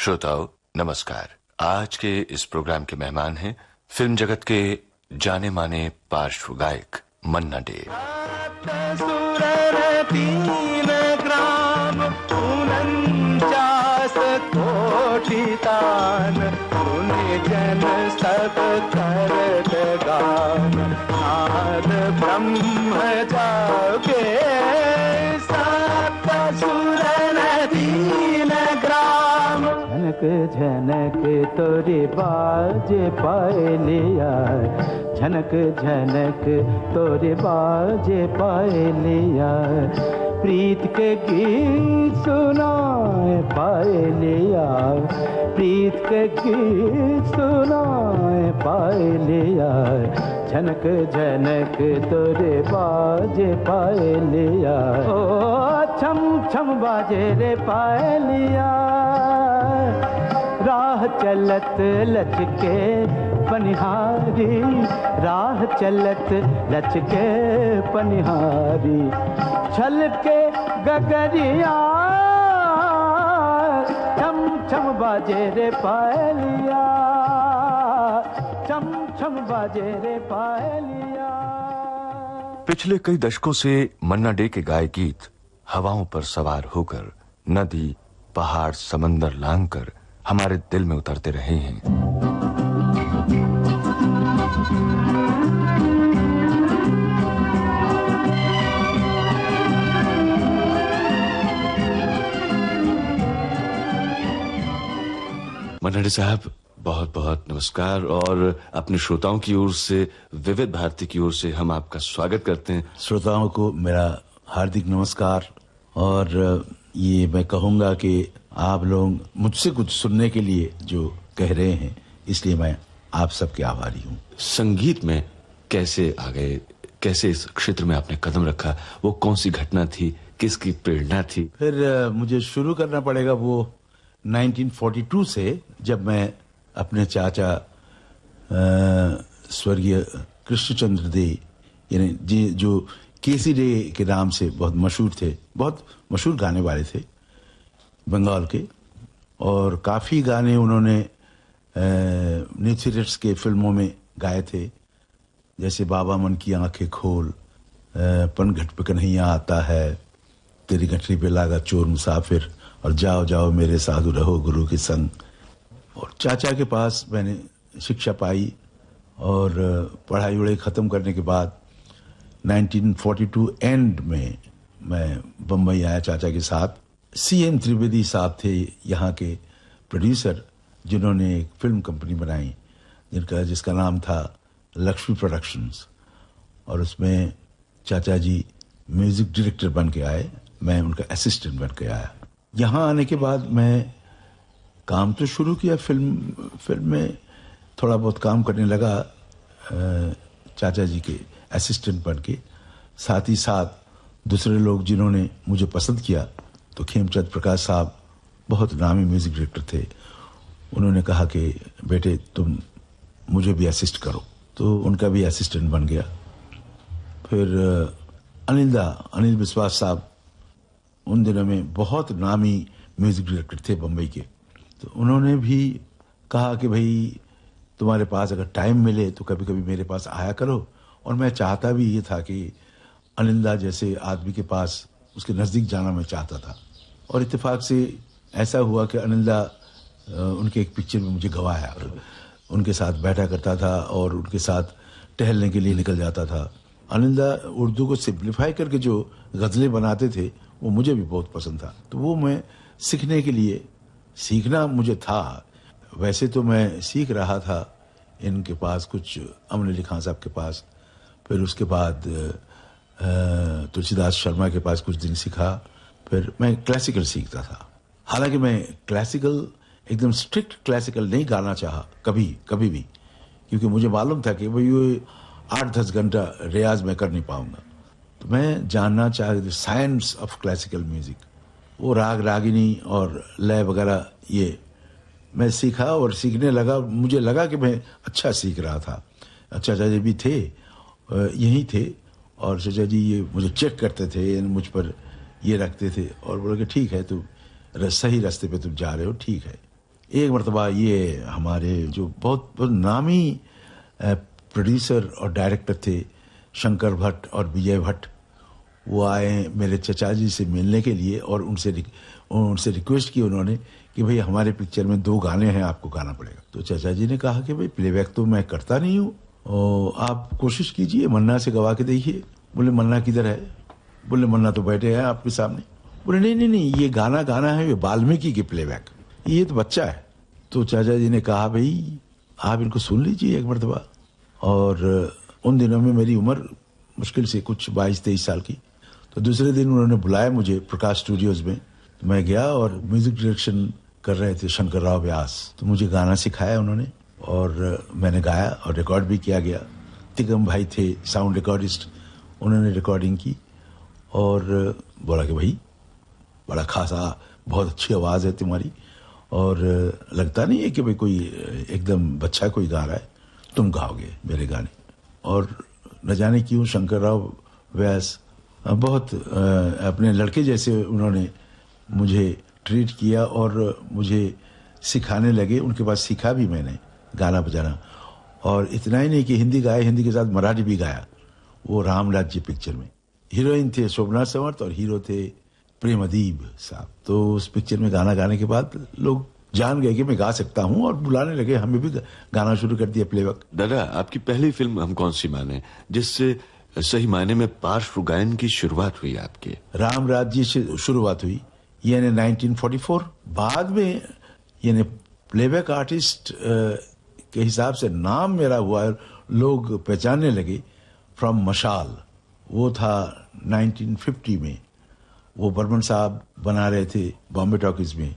श्रोताओं नमस्कार। आज के इस प्रोग्राम के मेहमान हैं फिल्म जगत के जाने माने पार्श्व गायक मन्ना डे। झनक तोरे बाज पायलिया, झनक झनक तोरे बाज पायलिया, प्रीत के गीत सुनाए पायलिया, प्रीत के गीत सुनाए पायलिया, झनक झनक तोरे बाज पायलिया, ओ छम छम बाजे रे पायलिया, राह चलत लचके पनिहारी, राह चलत लचके पनिहारी, छलके गगरिया, छम छम बाजे रे पायलिया, छम छम बाजे रे पायलिया। पिछले कई दशकों से मन्ना डे के गाए गीत हवाओं पर सवार होकर नदी, पहाड़, समंदर लांघकर हमारे दिल में उतरते रहे हैं। मन्ना डे साहब बहुत बहुत नमस्कार और अपने श्रोताओं की ओर से, विविध भारती की ओर से हम आपका स्वागत करते हैं। श्रोताओं को मेरा हार्दिक नमस्कार। और ये मैं कहूँगा कि आप लोग मुझसे कुछ सुनने के लिए जो कह रहे हैं, इसलिए मैं आप सबके आभारी हूँ। संगीत में कैसे आ गए, कैसे इस क्षेत्र में आपने कदम रखा, वो कौन सी घटना थी, किसकी प्रेरणा थी? फिर मुझे शुरू करना पड़ेगा वो 1942 से, जब मैं अपने चाचा स्वर्गीय कृष्णचंद्र दे, यानी जी जो केसी डे के नाम से बहुत मशहूर थे, बहुत मशहूर गाने वाले थे बंगाल के, और काफ़ी गाने उन्होंने न्यू थिएटर्स के फिल्मों में गाए थे, जैसे बाबा मन की आंखें खोल, पनघट पे कन्हैया आता है, तेरी गठरी पे लागा चोर मुसाफिर, और जाओ जाओ मेरे साधु रहो गुरु के संग। और चाचा के पास मैंने शिक्षा पाई और पढ़ाई वढ़ाई ख़त्म करने के बाद 1942 एंड में मैं बम्बई आया चाचा के साथ। CN त्रिवेदी साहब थे यहाँ के प्रोड्यूसर, जिन्होंने एक फिल्म कंपनी बनाई जिसका नाम था लक्ष्मी प्रोडक्शंस, और उसमें चाचा जी म्यूजिक डायरेक्टर बन के आए, मैं उनका असिस्टेंट बन के आया। यहाँ आने के बाद मैं काम तो शुरू किया, फिल्म में थोड़ा बहुत काम करने लगा चाचा जी के असिस्टेंट बन के। साथ ही साथ दूसरे लोग जिन्होंने मुझे पसंद किया, तो खेमचंद प्रकाश साहब बहुत नामी म्यूजिक डायरेक्टर थे, उन्होंने कहा कि बेटे तुम मुझे भी असिस्ट करो, तो उनका भी असिस्टेंट बन गया। फिर अनिल विश्वास साहब उन दिनों में बहुत नामी म्यूजिक डायरेक्टर थे बम्बई के, तो उन्होंने भी कहा कि भाई तुम्हारे पास अगर टाइम मिले तो कभी कभी मेरे पास आया करो। और मैं चाहता भी ये था कि अनिंदा जैसे आदमी के पास, उसके नज़दीक जाना मैं चाहता था। और इत्तेफाक से ऐसा हुआ कि अनिंदा उनके एक पिक्चर में मुझे गवाया, उनके साथ बैठा करता था और उनके साथ टहलने के लिए निकल जाता था। अनिंदा उर्दू को सिंप्लीफाई करके जो गज़लें बनाते थे वो मुझे भी बहुत पसंद था, तो वो मैं सीखने के लिए, सीखना मुझे था, वैसे तो मैं सीख रहा था इनके पास, कुछ अमन अली खान साहब के पास, फिर उसके बाद तुलसीदास शर्मा के पास कुछ दिन सीखा, फिर मैं क्लासिकल सीखता था। हालांकि मैं क्लासिकल एकदम स्ट्रिक्ट क्लासिकल नहीं गाना चाहा कभी भी, क्योंकि मुझे मालूम था कि भाई ये 8-10 घंटा रियाज में कर नहीं पाऊंगा। तो मैं जानना चाह साइंस ऑफ क्लासिकल म्यूजिक, वो राग रागिनी और लय वगैरह ये मैं सीखा और सीखने लगा। मुझे लगा कि मैं अच्छा सीख रहा था। चाचा जी भी थे, यहीं थे, और चाचा जी ये मुझे चेक करते थे, मुझ पर ये रखते थे और बोले कि ठीक है, तुम सही रास्ते पे तुम जा रहे हो, ठीक है। एक मरतबा ये हमारे जो बहुत बहुत नामी प्रोड्यूसर और डायरेक्टर थे शंकर भट्ट और विजय भट्ट, वो आए मेरे चचा जी से मिलने के लिए और उनसे रिक्वेस्ट की उन्होंने कि भाई हमारे पिक्चर में 2 गाने हैं, आपको गाना पड़ेगा। तो चचा जी ने कहा कि भाई प्लेबैक तो मैं करता नहीं हूँ, और आप कोशिश कीजिए, मन्ना से गवा के देखिए। बोले मन्ना किधर है? बोले मन्ना तो बैठे हैं आपके सामने। बोले नहीं नहीं, ये गाना गाना है, ये वाल्मीकि की प्लेबैक, ये तो बच्चा है। तो चाचा जी ने कहा भाई आप इनको सुन लीजिए एक मरतबा। और उन दिनों में मेरी उम्र मुश्किल से कुछ 22-23 साल की। तो दूसरे दिन उन्होंने बुलाया मुझे प्रकाश स्टूडियोज में, तो मैं गया और म्यूजिक डायरेक्शन कर रहे थे शंकर राव व्यास। तो मुझे गाना सिखाया उन्होंने और मैंने गाया और रिकॉर्ड भी किया गया। तिगम भाई थे साउंड रिकॉर्डिस्ट, उन्होंने रिकॉर्डिंग की और बोला कि भाई बड़ा खासा, बहुत अच्छी आवाज़ है तुम्हारी, और लगता नहीं है कि भाई कोई एकदम बच्चा कोई गा रहा है, तुम गाओगे मेरे गाने। और न जाने क्यों शंकर राव व्यास बहुत अपने लड़के जैसे उन्होंने मुझे ट्रीट किया और मुझे सिखाने लगे। उनके पास सीखा भी मैंने गाना बजाना, और इतना ही नहीं कि हिंदी गाया, हिंदी के साथ मराठी भी गाया। वो राम राज्य पिक्चर में हीरोइन थे शोभना समर्थ और हीरो थे प्रेम अदीब साहब। तो उस पिक्चर में गाना गाने के बाद लोग जान गए कि मैं गा सकता हूं और बुलाने लगे, हमें भी गाना शुरू कर दिया प्लेबैक। दादा, आपकी पहली फिल्म हम कौन सी माने जिससे सही मायने में पार्श्व गायन की शुरुआत हुई आपकी? राम राज्य से शुरुआत हुई, यानी 1944। बाद में यानी प्लेबैक आर्टिस्ट के हिसाब से नाम मेरा हुआ, लोग पहचानने लगे फ्रॉम मशाल। वो था 1950 में, वो बर्मन साहब बना रहे थे बॉम्बे टॉकीज में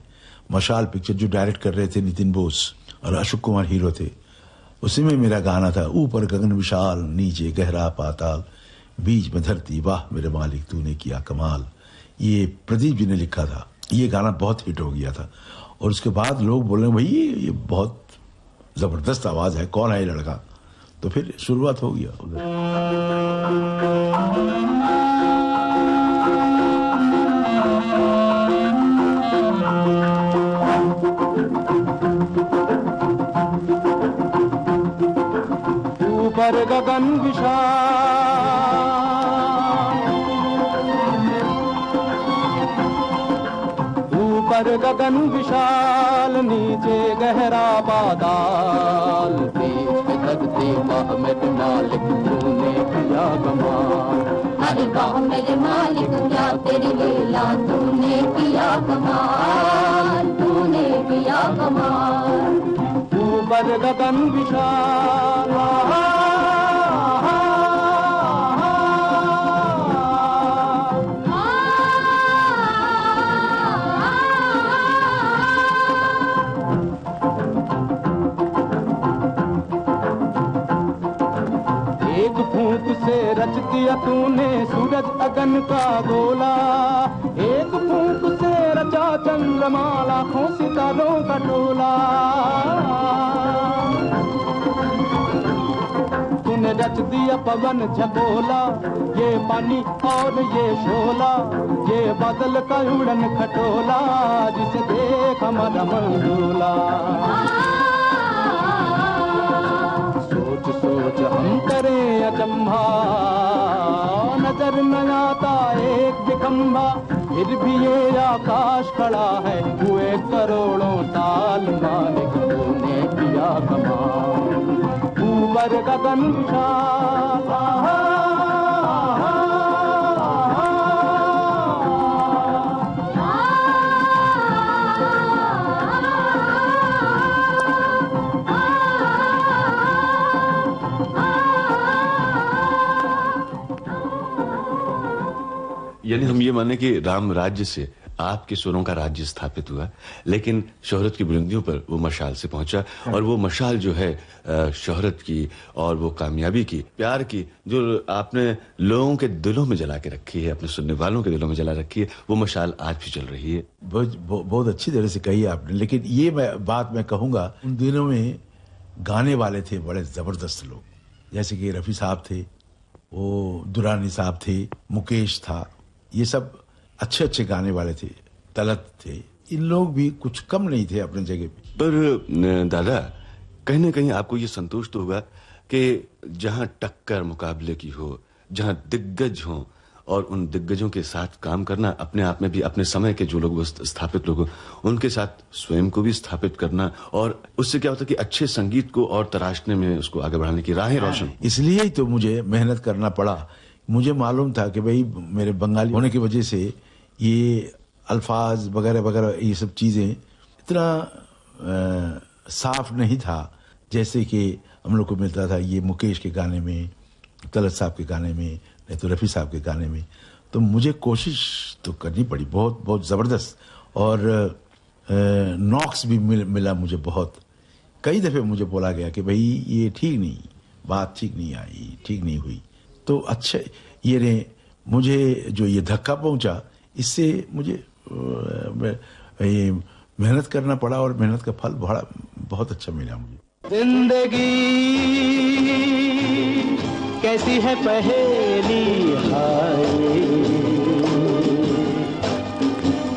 मशाल पिक्चर, जो डायरेक्ट कर रहे थे नितिन बोस और अशोक कुमार हीरो थे। उसी में मेरा गाना था, ऊपर गगन विशाल नीचे गहरा पाताल, बीच में धरती वाह मेरे मालिक तूने किया कमाल। ये प्रदीप जी ने लिखा था। ये गाना बहुत हिट हो गया था और उसके बाद लोग बोले भाई ये बहुत जबरदस्त आवाज है, कौन है ये लड़का? तो फिर शुरुआत हो गया उधर। ऊपर गगन विशाल, ऊपर गगन विशाल नीचे गहरा पाताल, बीच में धरती वाह मेरे मालिक तूने किया कमाल। अरे वाह मेरे मालिक क्या तेरी लीला, तूने किया कमाल, तूने किया कमाल। ऊपर गगन विशाल, एक फूंक से रच दिया तूने सूरज अगन का गोला, एक फूंक से रचा चंद्रमा लाखों सितारों का टोला। तूने रच दिया पवन झकोला, ये पानी और ये शोला, ये बादल का उड़न खटोला, जिसे देख हमारा मन डोला। सोच सोच हम करें अचंभा, नजर न आता एक दिखंबा, फिर भी ये आकाश खड़ा है हुए करोड़ों साल, मालिक तूने किया कमाल। ऊपर गगन विशाल, यानी हम ये माने कि राम राज्य से आपके सुरों का राज्य स्थापित हुआ, लेकिन शोहरत की बुलंदियों पर वो मशाल से पहुंचा। और वो मशाल जो है शोहरत की और वो कामयाबी की, प्यार की, जो आपने लोगों के दिलों में जला के रखी है, अपने सुनने वालों के दिलों में जला रखी है, वो मशाल आज भी चल रही है। बहुत अच्छी तरह से कही आपने। लेकिन ये बात मैं कहूँगा, उन दिनों में गाने वाले थे बड़े जबरदस्त लोग, जैसे कि रफ़ी साहब थे, वो दुरानी साहब थे, मुकेश था, ये सब अच्छे अच्छे गाने वाले थे, तलत थे, इन लोग भी कुछ कम नहीं थे अपने जगह पे। पर दादा, कहीं ना कहीं आपको ये संतोष तो होगा कि जहां टक्कर मुकाबले की हो, जहां दिग्गज हो, और उन दिग्गजों के साथ काम करना अपने आप में भी, अपने समय के जो लोग स्थापित लोग उनके साथ स्वयं को भी स्थापित करना, और उससे क्या होता है कि अच्छे संगीत को और तराशने में, उसको आगे बढ़ाने की राहें रोशन। इसलिए ही तो मुझे मेहनत करना पड़ा। मुझे मालूम था कि भाई मेरे बंगाली होने की वजह से ये अल्फाज वगैरह वगैरह ये सब चीजें इतना साफ नहीं था जैसे कि हम लोग को मिलता था ये मुकेश के गाने में, तलत साहब के गाने में, नहीं तो रफ़ी साहब के गाने में। तो मुझे कोशिश तो करनी पड़ी बहुत बहुत ज़बरदस्त, और नॉक्स भी मिला मुझे बहुत। कई दफ़े मुझे बोला गया कि भाई ये ठीक नहीं, बात ठीक नहीं आई, ठीक नहीं हुई। तो अच्छे ये ने मुझे जो ये धक्का पहुंचा, इससे मुझे ये मेहनत करना पड़ा, और मेहनत का फल बहुत अच्छा मिला मुझे। जिंदगी कैसी है पहेली हाय,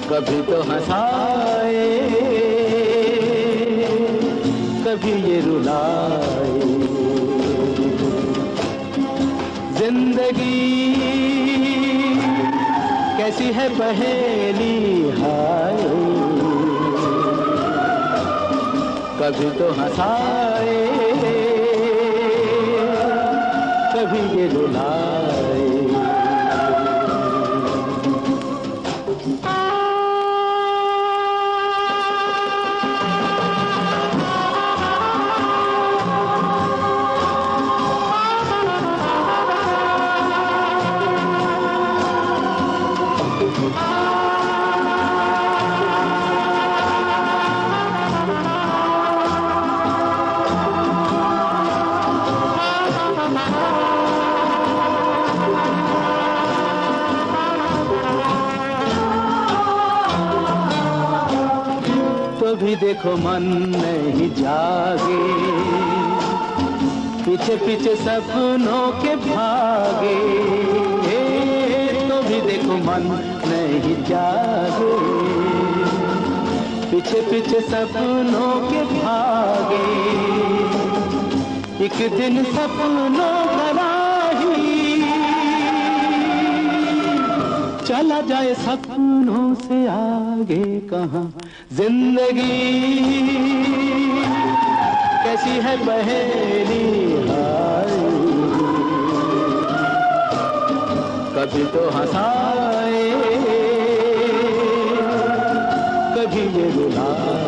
कभी तो हंसाए, कभी ये रुलाए। जिंदगी कैसी है पहेली हाय, कभी तो हंसाए, कभी ये रुलाए। भी देखो मन नहीं जागे, पीछे पीछे सपनों के भागे। तो भी देखो मन नहीं जागे, पीछे पीछे सपनों के भागे। एक दिन सपनों का राही चला जाए सपनों से आगे कहाँ। जिंदगी कैसी है पहेली हाय, कभी तो हंसाए, कभी ये रुलाए।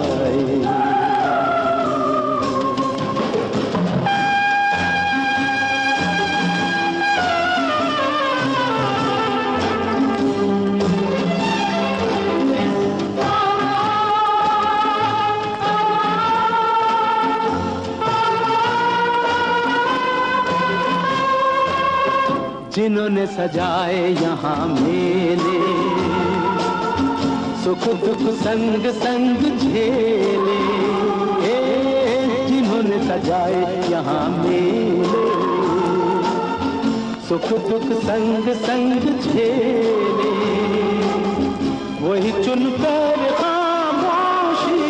जिन्होंने सजाए यहाँ मेले, सुख दुख संग संग झेले। जिन्होंने सजाए यहाँ मेले, सुख दुख संग संग झेले। वही चुनकर खामोशी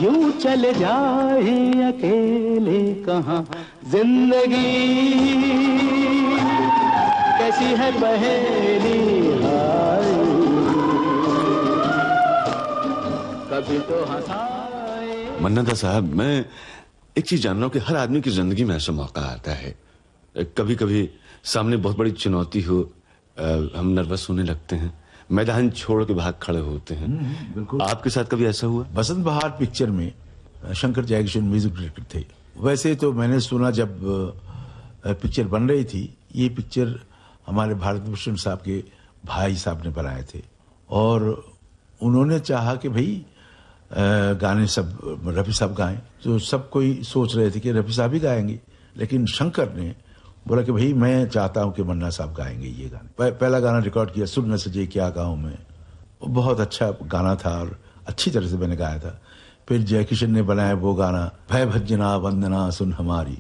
यूं चले जाए अकेले कहाँ। जिंदगी कैसी है पहेली हाय, कभी तो हंसाए। मन्ना साहब, मैं एक चीज जान रहा हूं कि हर आदमी की जिंदगी में ऐसा मौका आता है, कभी कभी सामने बहुत बड़ी चुनौती हो, हम नर्वस होने लगते हैं, मैदान छोड़ के भाग खड़े होते हैं। बिल्कुल। आपके साथ कभी ऐसा हुआ? बसंत बहार पिक्चर में शंकर जयकिशन म्यूजिक डायरेक्टर थे। वैसे तो मैंने सुना जब पिक्चर बन रही थी, ये पिक्चर हमारे भारत भूषण साहब के भाई साहब ने बनाए थे, और उन्होंने चाहा कि भाई गाने सब रफ़ी साहब गाएं। तो सब कोई सोच रहे थे कि रफ़ी साहब ही गाएंगे, लेकिन शंकर ने बोला कि भाई मैं चाहता हूं कि मन्ना साहब गाएंगे ये गाने। पहला गाना रिकॉर्ड किया, सुन न सजे क्या गाऊं मैं। बहुत अच्छा गाना था और अच्छी तरह से मैंने गाया था। फिर जयकिशन ने बनाया वो गाना, भय भजना वंदना सुन हमारी,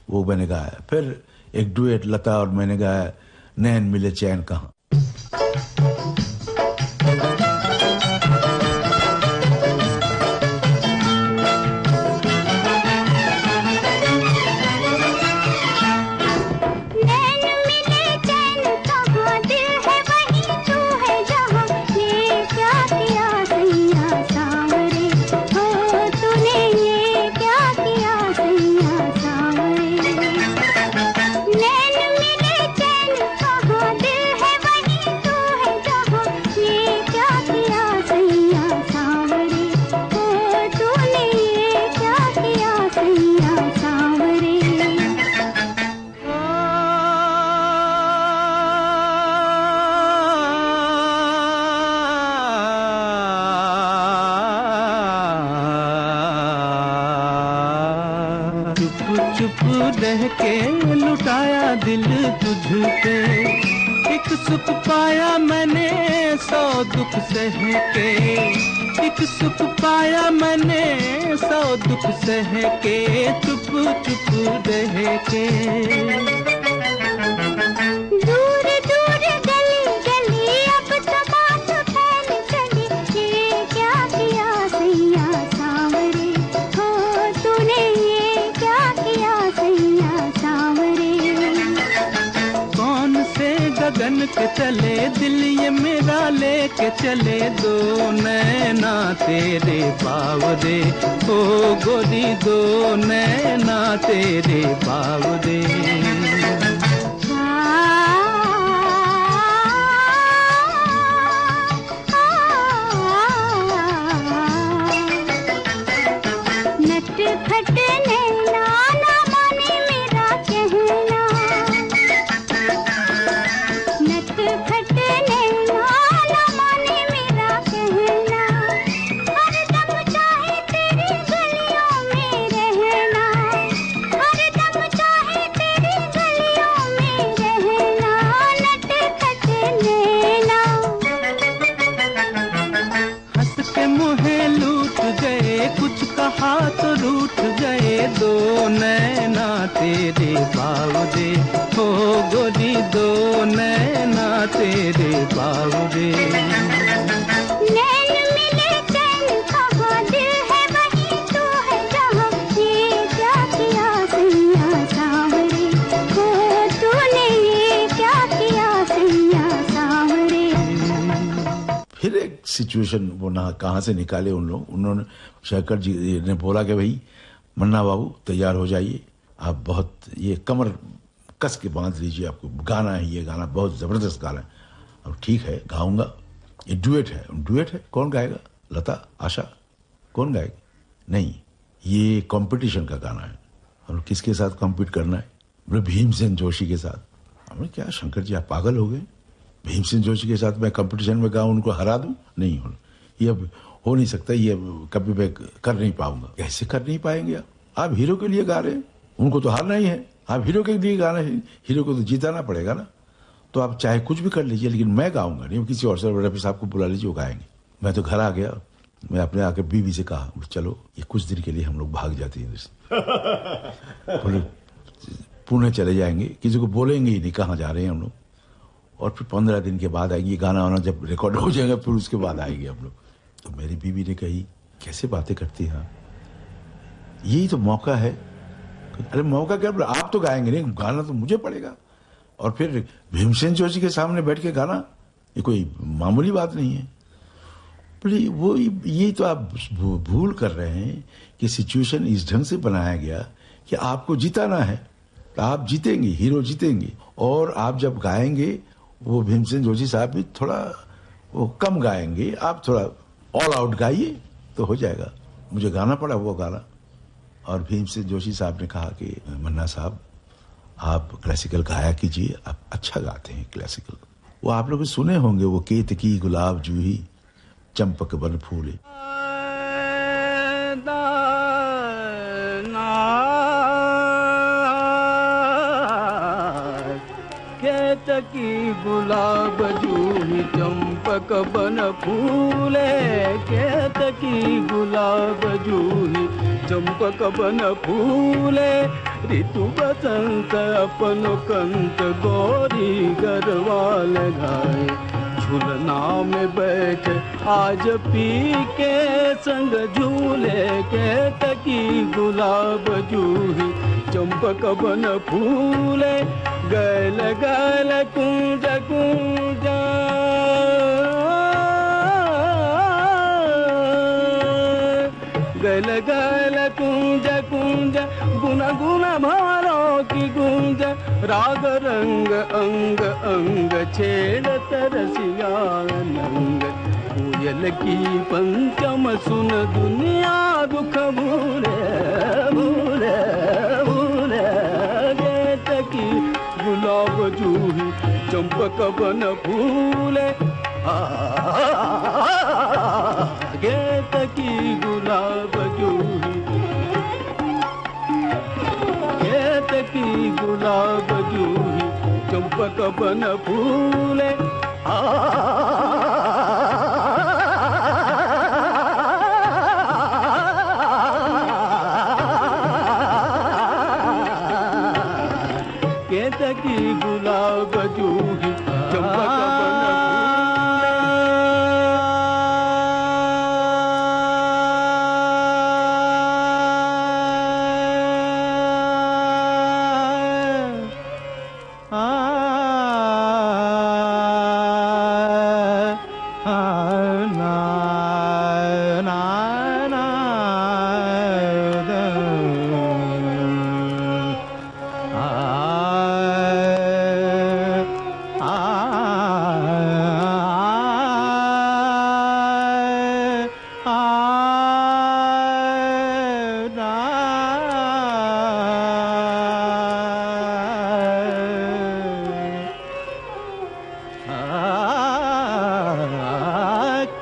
वो मैंने गाया। फिर एक डुएट लता और मैंने गाया, नैन मिले चैन कहाँ। चुप रह के लुटाया दिल तुझ पे। एक सुख पाया मैंने 100 दुख सह के, एक सुख पाया मैंने 100 दुख सह के, चुप चुप रह के। दूर दूर गली गली अब तो बात फैल चली, ये क्या किया सैया सांवरे, हो तूने ये क्या किया सैया सांवरे। कौन से गगन के तले दिल ये मेरा लेके चले, दो नैना तेरे बावरे, ओ गोरी दो नैना तेरे बावरे। नट खट नैना ना माने मेरा कहना, नट खट नैना ना माने मेरा कहना। हर दम चाहे तेरी गलियों में रहना, हर दम चाहे तेरी गलियों में रहना। नट खट नैना हंस के मुहे लूट गए, कुछ कहा तो रूठ गए, दो नैना तेरे बावरे, हो गोरी दो नैना तेरे बावरे। नैन मिले चैन कहाँ, दिल है वहीं तू है जहाँ, ये क्या किया सैया सांवरे, हो तूने ये क्या किया सैया सांवरे। फिर एक सिचुएशन वो ना कहाँ से निकाले उन लोग, उन्होंने शंकर जी ने बोला कि भाई मन्ना बाबू तैयार हो जाइए, आप बहुत ये कमर कस के बांध लीजिए, आपको गाना है, ये गाना बहुत जबरदस्त गाना है। अब ठीक है गाऊंगा, ये डुएट है। डुएट है, कौन गाएगा? लता, आशा, कौन गाएगी? नहीं, ये कंपटीशन का गाना है। और किसके साथ कम्पीट करना है? बोले भीमसेन जोशी के साथ। हमने क्या शंकर जी आप पागल हो गए, भीमसेन जोशी के साथ मैं कंपटीशन में गाऊं, उनको हरा दूं? नहीं हो, ये अब हो नहीं सकता, ये कभी मैं कर नहीं पाऊंगा। कैसे कर नहीं पाएंगे आप हीरो के लिए गा रहे हैं, उनको तो हारना ही है, आप हीरो के लिए गाना है, हीरो को तो जीताना पड़ेगा ना। तो आप चाहे कुछ भी कर लीजिए, लेकिन मैं गाऊंगा नहीं, किसी और से रफी साहब को बुला लीजिए, वो गाएंगे। मैं तो घर आ गया, मैं अपने आके बीवी से कहा चलो ये कुछ दिन के लिए हम लोग भाग जाते हैं, बोले पुणे चले जाएंगे, किसी को बोलेंगे ही नहीं कहाँ जा रहे हैं हम लोग, और फिर 15 दिन के बाद आएंगे, गाना वाना जब रिकॉर्ड हो जाएगा फिर उसके बाद आएंगे हम लोग। तो मेरी बीवी ने कही कैसे बातें करती हैं, यही तो मौका है। अरे मौका क्या, आप तो गाएंगे नहीं, गाना तो मुझे पड़ेगा। और फिर भीमसेन जोशी के सामने बैठ के गाना, ये कोई मामूली बात नहीं है। बोले वो ये तो आप भूल कर रहे हैं कि सिचुएशन इस ढंग से बनाया गया कि आपको जिताना है, तो आप जीतेंगे, हीरो जीतेंगे। और आप जब गाएंगे, वो भीमसेन जोशी साहब भी थोड़ा वो कम गाएंगे, आप थोड़ा ऑल आउट गाइए तो हो जाएगा। मुझे गाना पड़ा वो गाना, और भीमसेन जोशी साहब ने कहा कि मन्ना साहब आप क्लासिकल गाया कीजिए, आप अच्छा गाते हैं क्लासिकल। वो आप लोग सुने होंगे, वो केतकी गुलाब जूही चंपक बन फूले। केतकी गुलाब जूही चंपक बन फूले, केतकी गुलाब जूही चंपक बन फूले। ऋतु बसंत अपन कंत गोरी गरवाल गाए, झूलना में बैठ आज पी के संग झूले। केतकी गुलाब जूही चंपक बन फूले, गैल गैल कुंज कुंज गैल गैल कुंज कुंज, गुन गुन भारों की गुंज। राग रंग अंग अंग छेड़ तरसिया नंग, कोयल की पंचम सुन दुनिया दुख भूले भूले भूले। केतकी गुलाब जूही चंपक बन फूले, केतकी गुलाब जूही, गुलाब जूही चंपक बन फूले केतकी गुलाब जूही चंपक बन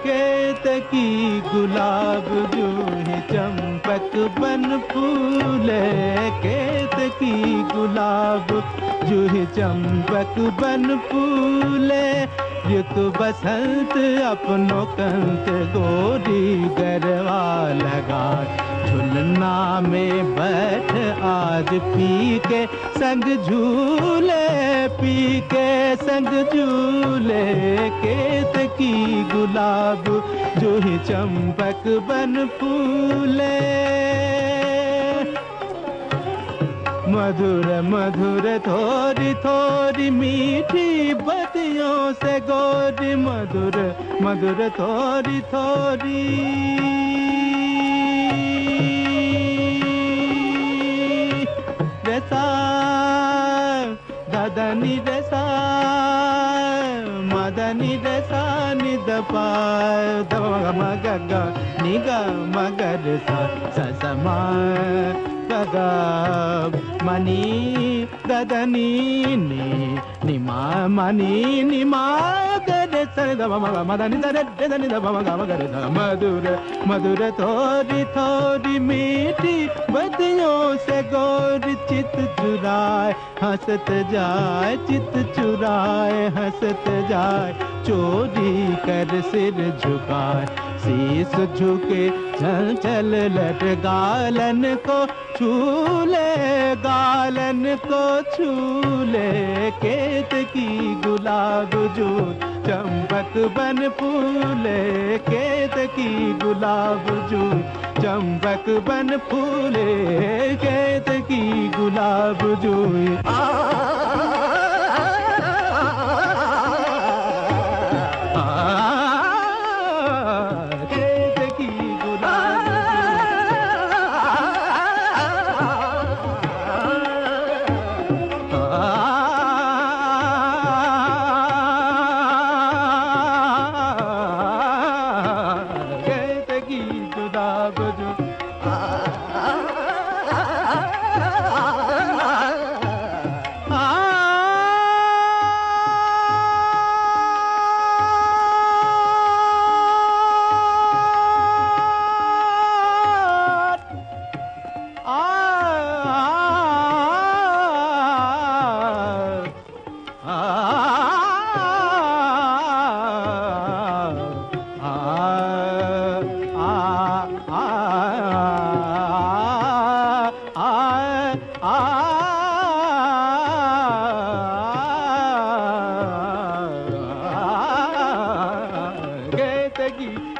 केतकी गुलाब जूही चंपक बन फूले केतकी गुलाब जूही चंपक बन फूले ऋतु बसंत अपनों कंत गोरी गरवा लगा झुलना में बैठ आज पी के संग झूले पी के संग झूले केतकी गुलाब जूही चंपक बन फूले मधुर मधुर थोड़ी थोड़ी मीठी बतियों से गोरी मधुर मधुर थोड़ी थोड़ी रेसा ददनी रेसा मदनी रेसा निदपा मग निग मगर ससमा गगा मनी ददनी निमा मनी निमा गरे सरे द मदनी ददनी द मगर मधुर मधुर थोड़ी थोड़ी मीठी बदियों से गोरी चित चुराए हंसत जाए चित चुराए हंसत जाए चोरी कर सिर झुकाए शीस झुके चल चल लट गालन को छूले गालन को छूले केतकी गुलाब जूही चंपक बन फूले केतकी गुलाब जूही चंपक बन फूले केतकी गुलाब जूही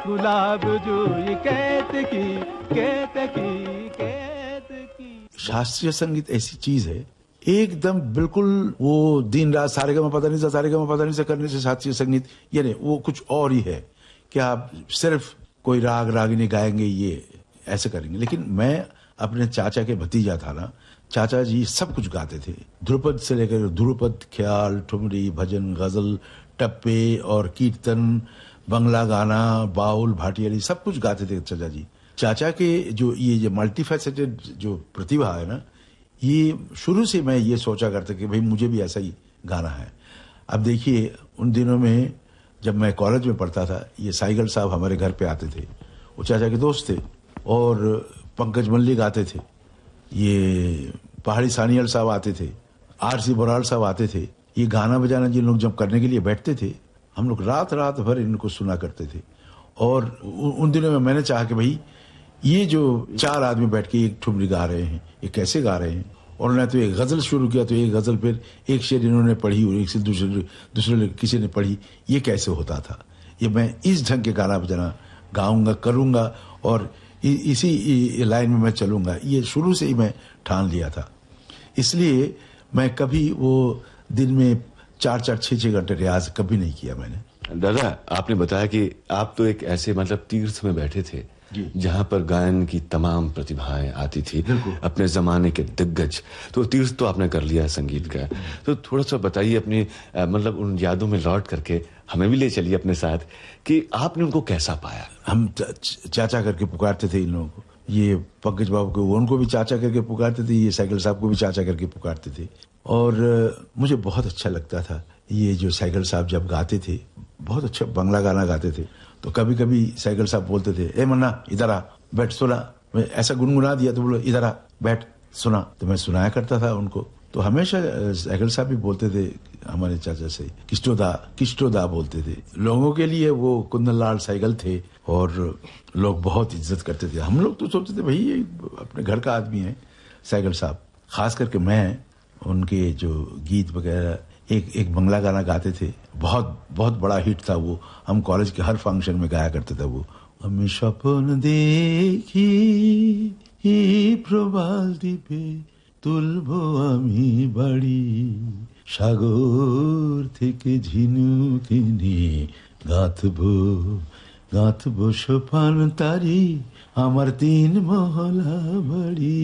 गुलाब जूही केतकी केतकी केतकी। शास्त्रीय संगीत ऐसी चीज है एकदम बिल्कुल वो दिन रात सारेगामा पदा नी सा करने से शास्त्रीय संगीत ये नहीं, वो कुछ और ही है कि आप सिर्फ कोई राग रागिनी गाएंगे ये ऐसे करेंगे। लेकिन मैं अपने चाचा के भतीजा था ना, चाचा जी सब कुछ गाते थे, ध्रुपद से लेकर ध्रुपद, ख्याल, ठुमरी, भजन, गजल, टप्पे और कीर्तन, बंगला गाना, बाउल, भाटियाली सब कुछ गाते थे चाचा जी। चाचा के जो ये मल्टीफैसेटेड जो प्रतिभा है ना, ये शुरू से मैं ये सोचा करता कि भाई मुझे भी ऐसा ही गाना है। अब देखिए उन दिनों में जब मैं कॉलेज में पढ़ता था, ये साइगल साहब हमारे घर पे आते थे, वो चाचा के दोस्त थे, और पंकज मल्लिक आते थे, ये पहाड़ी सानियल साहब आते थे, आर.सी. बराड़ साहब आते थे। ये गाना बजाना जिन लोग जब करने के लिए बैठते थे, हम लोग रात रात भर इनको सुना करते थे। और उन दिनों में मैंने चाहा कि भाई ये जो 4 आदमी बैठ के एक ठुमरी गा रहे हैं, ये कैसे गा रहे हैं। और उन्होंने तो एक गजल शुरू किया, तो एक गजल फिर एक शेर इन्होंने पढ़ी और एक से दूसरे किसी ने पढ़ी। ये कैसे होता था। ये मैं इस ढंग के गाना बजाना गाऊंगा, करूंगा और इसी लाइन में मैं चलूंगा, ये शुरू से ही मैं ठान लिया था। इसलिए मैं कभी वो दिन में 4-4, 6-6 घंटे रियाज कभी नहीं किया मैंने। दादा, आपने बताया कि आप तो एक ऐसे मतलब तीर्थ में बैठे थे जहां पर गायन की तमाम प्रतिभाएं आती थी, अपने जमाने के दिग्गज। तो तीर्थ तो आपने कर लिया संगीत का, तो थोड़ा सा बताइए अपनी मतलब उन यादों में लौट करके हमें भी ले चलिए अपने साथ कि आपने उनको कैसा पाया। हम चाचा करके पुकारते थे इन लोगों को। ये पंकज बाबू को, उनको भी चाचा करके पुकारते थे, ये साइकिल साहब को भी चाचा करके पुकारते थे। और मुझे बहुत अच्छा लगता था ये जो साइकिल साहब जब गाते थे, बहुत अच्छा बंगला गाना गाते थे। तो कभी कभी साइकिल साहब बोलते थे, ए मन्ना इधर आ, बैठ सुना। मैं ऐसा गुनगुना दिया तो बोलो इधर आ, बैठ सुना। तो मैं सुनाया करता था उनको। तो हमेशा साइकिल साहब भी बोलते थे हमारे चाचा से, किस्टोदा बोलते थे। लोगों के लिए वो कुंदन लाल साइकिल थे और लोग बहुत इज्जत करते थे। हम लोग तो सोचते थे भाई ये अपने घर का आदमी है साइकिल साहब। खास करके मैं उनके जो गीत वगैरह, एक बंगला गाना गाते थे, बहुत बहुत बड़ा हिट था वो। हम कॉलेज के हर फंक्शन में गाया करते थे वो। আমি স্বপ্ন দেখি প্রবাল দ্বীপে তুলবো আমি বাড়ি, সাগর থেকে ঝিনুক এনে গাঁথবো সোপান তারি, আমার 3 মহলা বাড়ি,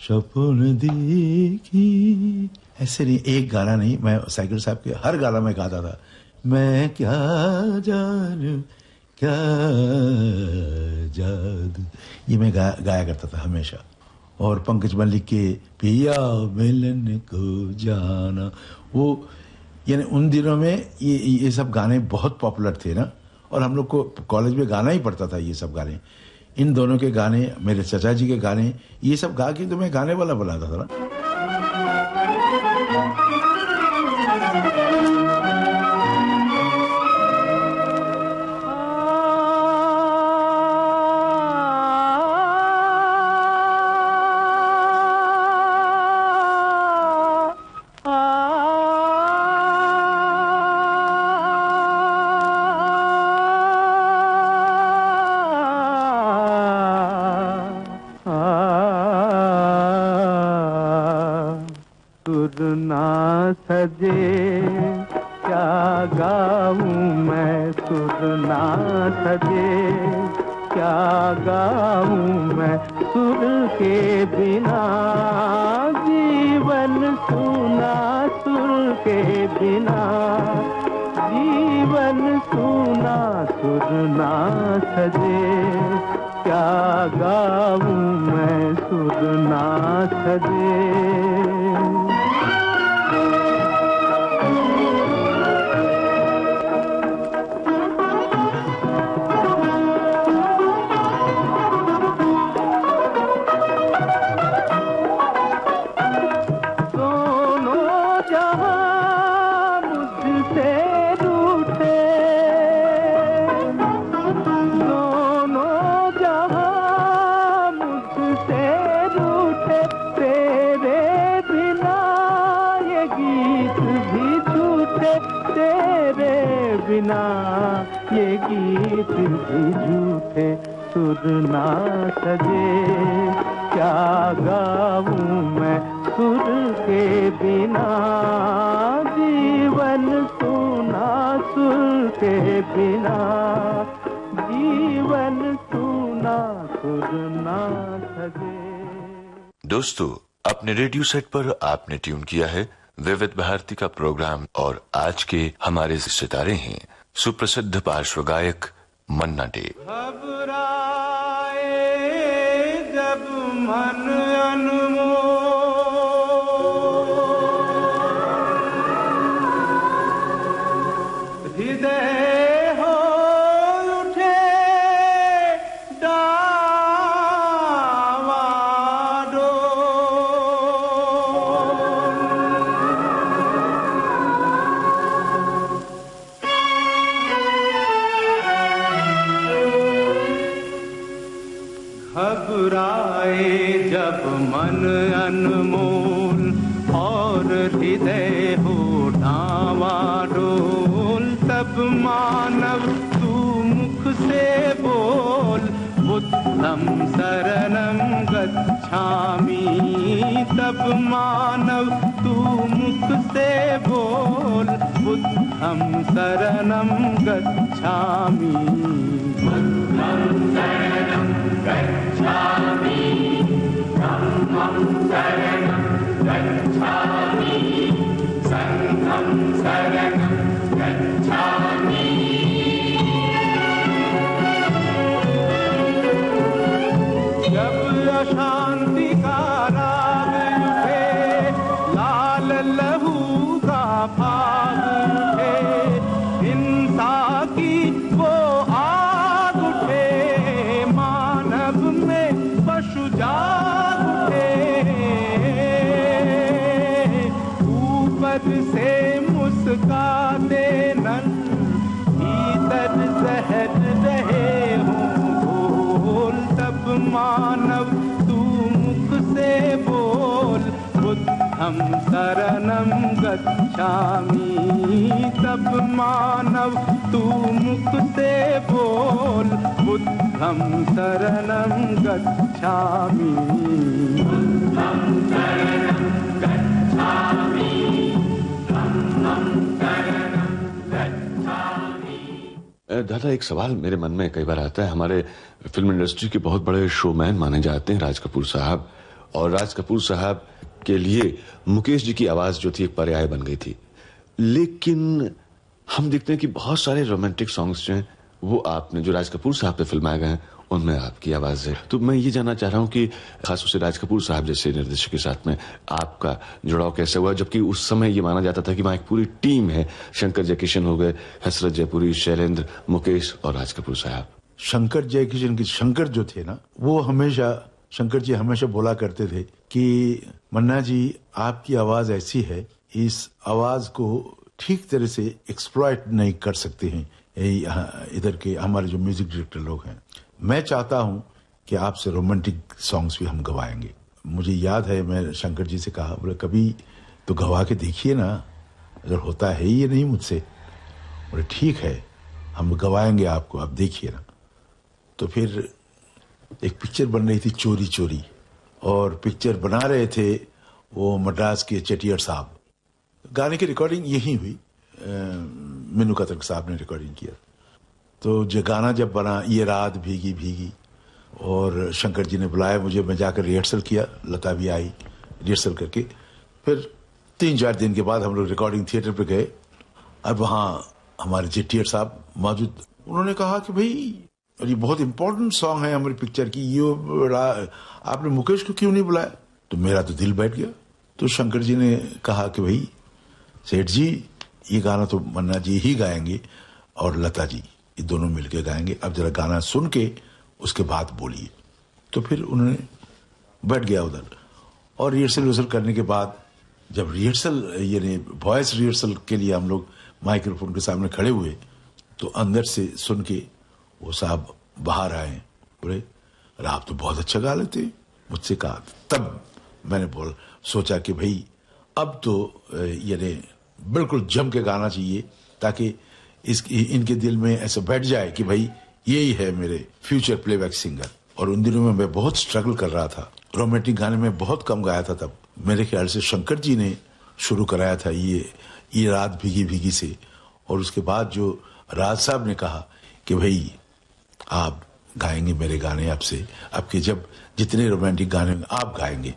স্বপ্ন দেখি। ऐसे नहीं, एक गाना नहीं, मैं साइकिल साहब के हर गाना में गाता था। मैं क्या जानू क्या जादू, ये मैं गाया करता था हमेशा। और पंकज मल्लिक के पिया मिलन को जाना, वो यानी उन दिनों में ये सब गाने बहुत पॉपुलर थे ना। और हम लोग को कॉलेज में गाना ही पड़ता था ये सब गाने। इन दोनों के गाने, मेरे चाचा जी के गाने, ये सब गा के तो मैं गाने वाला बनाता था ना। सजे क्या गाऊं मैं, सुर ना सजे क्या गाऊं मैं, सुर के बिना जीवन सूना, सुर के बिना जीवन सूना, सुर ना सजे क्या गाऊं मैं, सुर ना सजे। ये गीत भी झूठे, सुर ना सजे क्या गाऊं मैं, सुर के बिना जीवन सूना, सुर के बिना जीवन सूना, सुर ना सजे। दोस्तों, अपने रेडियो सेट पर आपने ट्यून किया है विविध भारती का प्रोग्राम और आज के हमारे सितारे हैं सुप्रसिद्ध पार्श्व गायक मन्ना डे। घबराए जब मन अनमोल, हृदय हो उठे डावाडोल, घबराए जब मन अनमोल और हृदय हो डावाडोल, तब मानव तू मुख से बोल बुद्धं शरणं गच्छामि। तब मानव तू मुख से बोल बुद्धं शरणं गच्छामि। बुद्धं शरणं गच्छामि, धम्मं शरणं गच्छामि, संघं शरणं गच्छामि। जब अशांति का राग उठे, लाल लहू का भाग उठे, हिंसा की वो आग उठे, मानव में पशु जाग उठे। ऊपर से मुस्काते नर, भीतर जहर रहे हों घोल, तब मानव तू मुख से बोल बुद्धं शरणं गच्छामि। तब मानव तू मुख से बोल बुद्धं शरणं गच्छामि। बुद्धं शरणं गच्छामि, धम्मं शरणं गच्छामि। दादा, एक सवाल मेरे मन में कई बार आता है। हमारे फिल्म इंडस्ट्री के बहुत बड़े शोमैन माने जाते हैं राज कपूर साहब, और राज कपूर साहब के लिए मुकेश जी की आवाज जो थी एक पर्याय बन गई थी। लेकिन हम देखते हैं कि बहुत सारे रोमांटिक सॉन्ग्स जो हैं वो आपने जो राज कपूर साहब पे फिल्माए गए हैं उनमें आपकी आवाज है। तो मैं ये जानना चाह रहा हूँ कि खासतौर से राज कपूर साहब जैसे निर्देशक के साथ में आपका जुड़ाव कैसे हुआ, जबकि उस समय ये माना जाता था कि वहाँ एक पूरी टीम है, शंकर जयकिशन हो गए, हसरत जयपुरी, शैलेंद्र, मुकेश और राज कपूर साहब। शंकर जयकिशन की शंकर जो थे ना, वो हमेशा शंकर जी हमेशा बोला करते थे कि मन्ना जी आपकी आवाज ऐसी है, इस आवाज को ठीक तरह से एक्सप्लॉइट नहीं कर सकते हैं इधर के हमारे जो म्यूजिक डायरेक्टर लोग हैं। मैं चाहता हूं कि आपसे रोमांटिक सॉन्ग्स भी हम गवाएंगे। मुझे याद है मैं शंकर जी से कहा, बोले कभी तो गवा के देखिए ना, अगर होता है ये नहीं मुझसे। बोले ठीक है, हम गवाएंगे आपको, आप देखिए ना। तो फिर एक पिक्चर बन रही थी चोरी चोरी, और पिक्चर बना रहे थे वो मद्रास के चेटियर साहब। गाने की रिकॉर्डिंग यही हुई, मीनू कतक साहब ने रिकॉर्डिंग किया। तो जो गाना जब बना, ये रात भीगी भीगी, और शंकर जी ने बुलाया मुझे, मैं जाकर रिहर्सल किया, लता भी आई रिहर्सल करके। फिर 3-4 दिन के बाद हम लोग रिकॉर्डिंग थिएटर पे गए। अब वहाँ हमारे चेटियर साहब मौजूद, उन्होंने कहा कि भाई और ये बहुत इंपॉर्टेंट सॉन्ग है हमारी पिक्चर की, ये आपने मुकेश को क्यों नहीं बुलाया? तो मेरा तो दिल बैठ गया। तो शंकर जी ने कहा कि भाई सेठ जी, ये गाना तो मन्ना जी ही गाएंगे और लता जी, ये दोनों मिलके गाएंगे, अब जरा गाना सुन के उसके बाद बोलिए। तो फिर उन्होंने बैठ गया उधर, और रिहर्सल करने के बाद जब रिहर्सल यानी वॉइस रिहर्सल के लिए हम लोग माइक्रोफोन के सामने खड़े हुए, तो अंदर से सुन के वो साहब बाहर आए, बोले आप तो बहुत अच्छा गा लेते, मुझसे कहा। तब मैंने सोचा कि भाई अब तो यानी बिल्कुल जम के गाना चाहिए, ताकि इनके दिल में ऐसा बैठ जाए कि भाई यही है मेरे फ्यूचर प्लेबैक सिंगर। और उन दिनों में मैं बहुत स्ट्रगल कर रहा था, रोमांटिक गाने में बहुत कम गाया था। तब मेरे ख्याल से शंकर जी ने शुरू कराया था ये रात भीगी भीगी से, और उसके बाद जो राज साहब ने कहा कि भाई आप गाएंगे मेरे गाने, आपसे आपके जब जितने रोमांटिक गाने आप गाएंगे।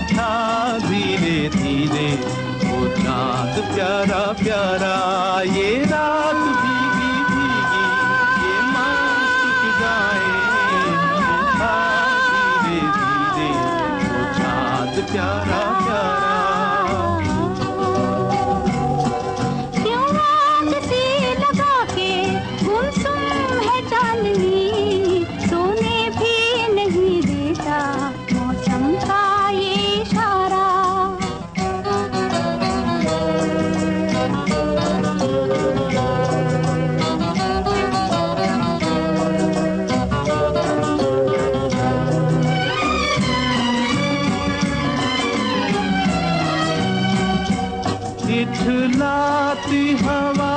उठा धीरे धीरे वो चांद प्यारा प्यारा। ये रात भीगी भीगी ये मस्त फिजाएं, उठा धीरे धीरे वो चांद प्यारा प्यारा। क्यों आग सी लगा के गुमसुम है चांदनी, सोने भी नहीं देता मौसम का ये इशारा। इठलाती हवा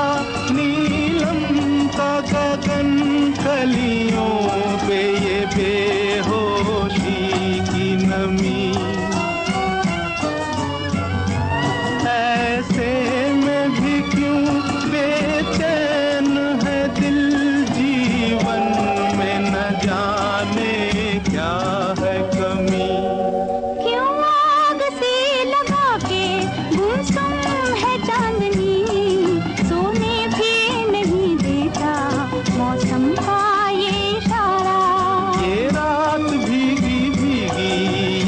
नीलम का गगन, कलियों पे ये बेहोशी की नमी। ऐसे में भी क्यों बेचैन है दिल, जीवन में न जाने क्या है कमी। क्यों आग सी लगा के गुमसुम है चांदनी, सोने भी नहीं देता मौसम का ये इशारा। ये रात भीगी भीगी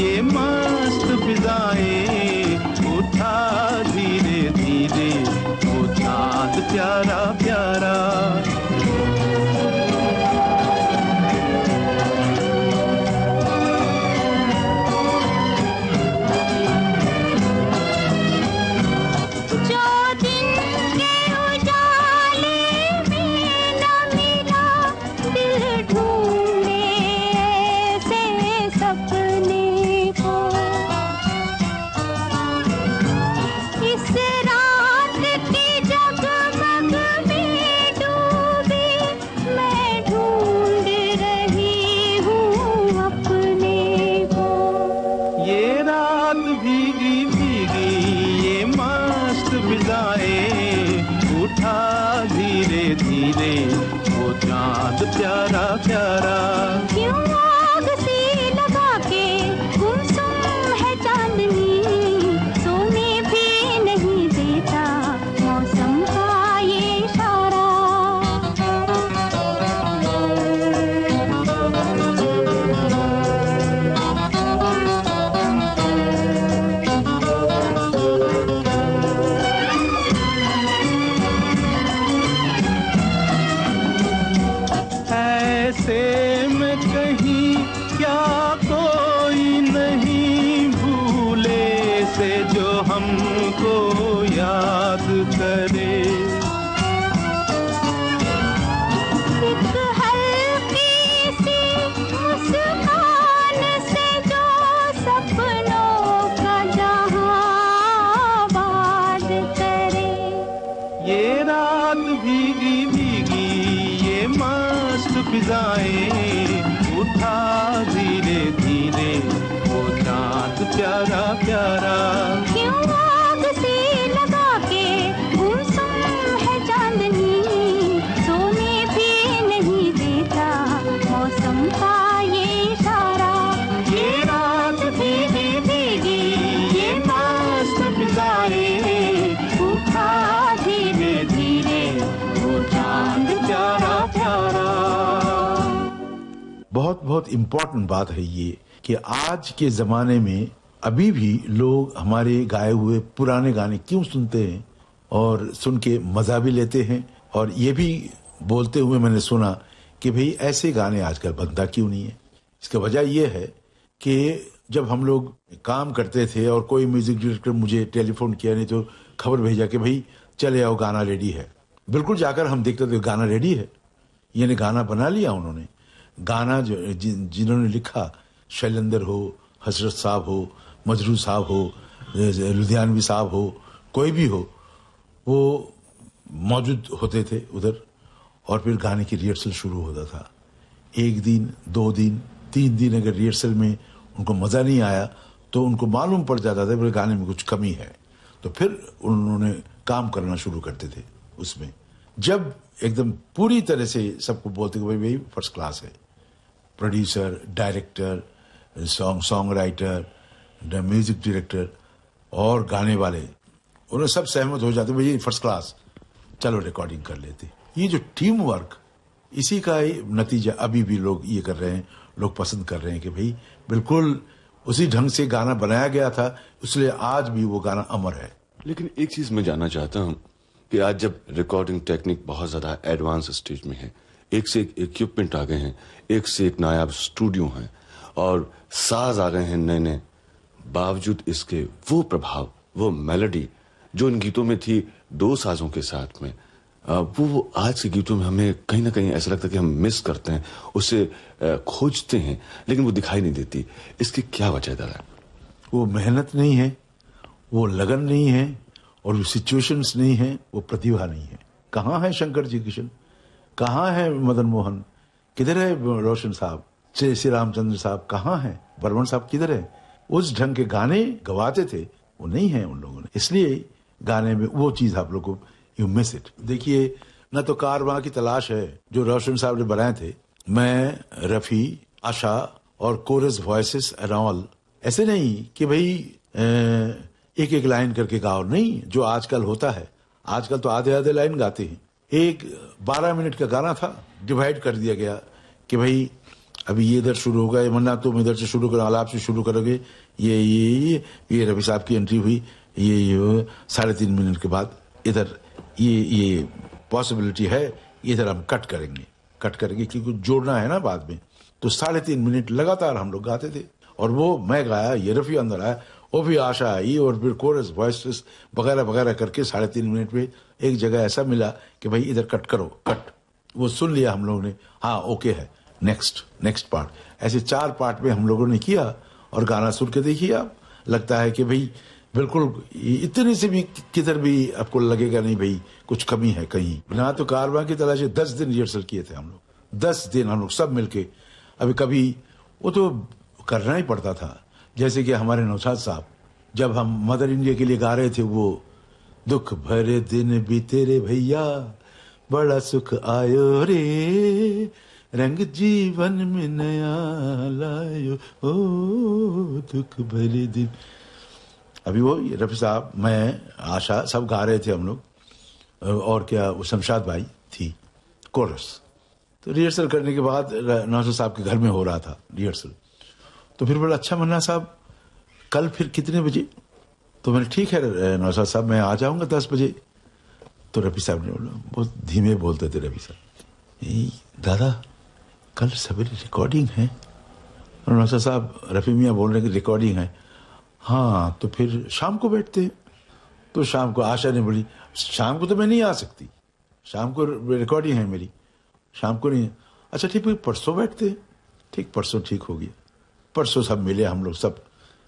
ये मस्त फिजाएं, उठा धीरे धीरे वो चांद प्यारा प्यारा। जो दिन के उजाले में न मिला, दिल ढूंढे ऐसे सपने को। इस रात की जगमग में डूबी मैं ढूंढ रही हूँ अपने को। ये रात भीगी भीगी ये मस्त फिजाएं, उठा धीरे धीरे वो चांद प्यारा प्यारा। क्यों आग सी लगा के गुमसुम है चांदनी, सोने भी नहीं देता मौसम का ये इशारा। ऐसे में कहीं क्या कोई नहीं भूले से जो हमको याद करे। एक हल्की सी मुस्कान से जो सपनों का जहां आबाद करे। ये रात भीगी भीगी ये मस्त फिजाएं, उठा धीरे धीरे वो चांद प्यारा प्यारा। क्यों आग सी लगा के गुमसुम है चांदनी, सोने भी नहीं देता मौसम का ये इशारा। ये रात भीगी भीगी ये मस्त फिजाएं, उठा धीरे धीरे वो चांद प्यारा प्यारा। बहुत बहुत इम्पोर्टेंट बात है ये कि आज के जमाने में अभी भी लोग हमारे गाए हुए पुराने गाने क्यों सुनते हैं और सुन के मजा भी लेते हैं। और ये भी बोलते हुए मैंने सुना कि भाई ऐसे गाने आजकल बनता क्यों नहीं है। इसका वजह यह है कि जब हम लोग काम करते थे और कोई म्यूजिक डायरेक्टर मुझे टेलीफोन किया नहीं तो खबर भेजा कि भाई चले आओ गाना रेडी है, बिल्कुल जाकर हम देखते थे गाना रेडी है, यानी गाना बना लिया उन्होंने। गाना जिन्होंने लिखा, शैलेंद्र हो, हसरत साहब हो, मजरू साहब हो, लुधियानवी साहब हो, कोई भी हो, वो मौजूद होते थे उधर और फिर गाने की रिहर्सल शुरू होता था। एक दिन, 2 दिन, 3 दिन अगर रिहर्सल में उनको मजा नहीं आया तो उनको मालूम पड़ जाता था कि गाने में कुछ कमी है, तो फिर उन्होंने काम करना शुरू करते थे उसमें। जब एकदम पूरी तरह से सबको बोलते कि भाई फर्स्ट क्लास है, producer, director, song writer, music director और गाने वाले, उन्हें सब सहमत हो जाते, भाई फर्स्ट क्लास, चलो रिकॉर्डिंग कर लेते। ये जो टीम वर्क, इसी का ही नतीजा अभी भी लोग ये कर रहे हैं, लोग पसंद कर रहे हैं कि भाई बिल्कुल उसी ढंग से गाना बनाया गया था, इसलिए आज भी वो गाना अमर है। लेकिन एक चीज मैं जानना चाहता हूं कि आज जब रिकॉर्डिंग टेक्निक बहुत ज्यादा एडवांस स्टेज में है, एक से एक इक्विपमेंट आ गए हैं, एक से एक नायाब स्टूडियो हैं और साज आ गए हैं नए नए, बावजूद इसके वो प्रभाव, वो मेलोडी जो इन गीतों में थी 2 साजों के साथ में, वो आज के गीतों में हमें कहीं ना कहीं ऐसा लगता है कि हम मिस करते हैं, उसे खोजते हैं, लेकिन वो दिखाई नहीं देती। इसकी क्या वजह दादा? वो मेहनत नहीं है, वो लगन नहीं है, और वो सिचुएशंस नहीं है, वो प्रतिभा नहीं है। कहाँ है शंकर जी किशन, कहाँ है मदन मोहन, किधर है रोशन साहब, श्री रामचंद्र साहब कहाँ है, बर्मन साहब किधर है? उस ढंग के गाने गवाते थे, वो नहीं है उन लोगों ने। इसलिए गाने में वो चीज आप लोग को यू मिस इट। देखिए, न तो कारवां की तलाश है जो रोशन साहब ने बनाए थे, मैं, रफी, आशा और कोरस वॉइसेस एंड ऑल, ऐसे नहीं कि भाई एक एक लाइन करके गाओ, नहीं जो आजकल होता है। आजकल तो आधे आधे लाइन गाते हैं। एक 12 मिनट का गाना था, डिवाइड कर दिया गया कि भाई अभी ये इधर शुरू होगा, मन्ना तुम इधर से शुरू करो, आलाप से शुरू करोगे, ये रफी साहब की एंट्री हुई, ये 3.5 मिनट के बाद इधर ये पॉसिबिलिटी है, इधर हम कट करेंगे क्योंकि जोड़ना है ना बाद में। तो 3.5 मिनट लगातार हम लोग गाते थे, और वो मैं गाया, ये रफी अंदर आया, वो भी आशा आई, और फिर कोरस वॉइस वगैरह वगैरह करके 3.5 मिनट में एक जगह ऐसा मिला कि भाई इधर कट करो, कट, वो सुन लिया हम लोगों ने, हाँ ओके है, नेक्स्ट पार्ट। ऐसे 4 पार्ट में हम लोगों ने किया, और गाना सुन के देखिए आप, लगता है कि भाई बिल्कुल इतने से भी किधर भी आपको लगेगा नहीं भाई कुछ कमी है कहीं ना। तो कारवां की तलाश 10 दिन रिहर्सल किए थे हम लोग, 10 दिन हम लोग सब मिलके। अभी कभी वो तो करना ही पड़ता था, जैसे कि हमारे नौशाद साहब, जब हम मदर इंडिया के लिए गा रहे थे, वो दुख भरे दिन बीते रे भैया, बड़ा सुख आयो रे, रंग जीवन में नया लायो, ओ दुख भरे दिन। अभी वो रफी साहब, मैं, आशा सब गा रहे थे हम लोग, और क्या वो शमशाद भाई थी कोरस। तो रिहर्सल करने के बाद नौशाद साहब के घर में हो रहा था रिहर्सल, तो फिर बोला अच्छा मन्ना साहब कल फिर कितने बजे? तो मैंने ठीक है नौशाद साहब मैं आ जाऊंगा 10 बजे। तो रफी साहब ने बोला, बहुत धीमे बोलते थे रफी साहब, दादा कल सवेरे रिकॉर्डिंग है। और नौशाद साहब, रफी मियाँ बोल रहे हैं कि रिकॉर्डिंग है। हाँ तो फिर शाम को बैठते हैं। तो शाम को आशा ने बोली, शाम को तो मैं नहीं आ सकती, शाम को रिकॉर्डिंग है मेरी, शाम को नहीं। अच्छा ठीक है परसों बैठते हैं। ठीक, परसों ठीक हो गया। परसों सब मिले, हम लोग सब